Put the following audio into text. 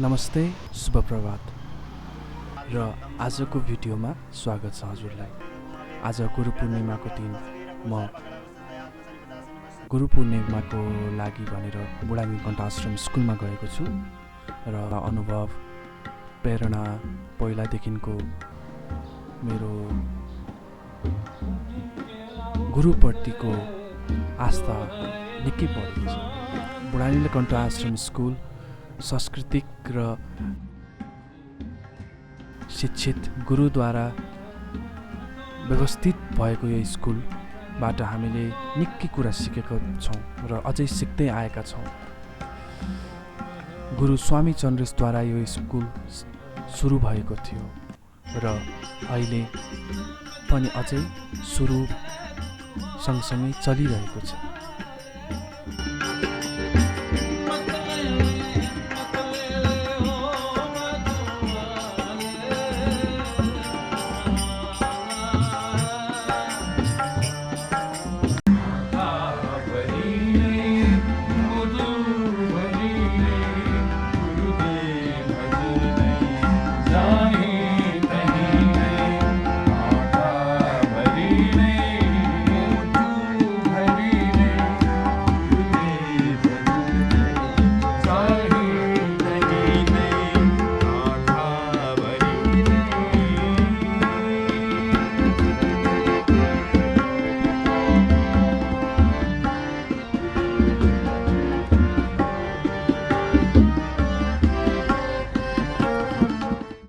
नमस्ते, शुभ प्रभात र आजको भिडियोमा स्वागत छ हजुरलाई। आज गुरु पूर्णिमाको दिन म गुरु पूर्णिमाको लागि भनेर बुढा नीलकण्ठ आश्रम स्कुलमा गएको छु र अनुभव प्रेरणा पहिलादेखिको मेरो गुरुप्रतिको आस्था निकै बढेको छ। बुढा नीलकण्ठ आश्रम स्कुल सांस्कृतिक र शिक्षित गुरुद्वारा व्यवस्थित भएको यो स्कुलबाट हामीले निकै कुरा सिकेका छौँ र अझै सिक्दै आएका छौँ। गुरु स्वामी चन्द्रेशद्वारा यो स्कुल सुरु भएको थियो र अहिले पनि अझै सुरु सँगसँगै चलिरहेको छ।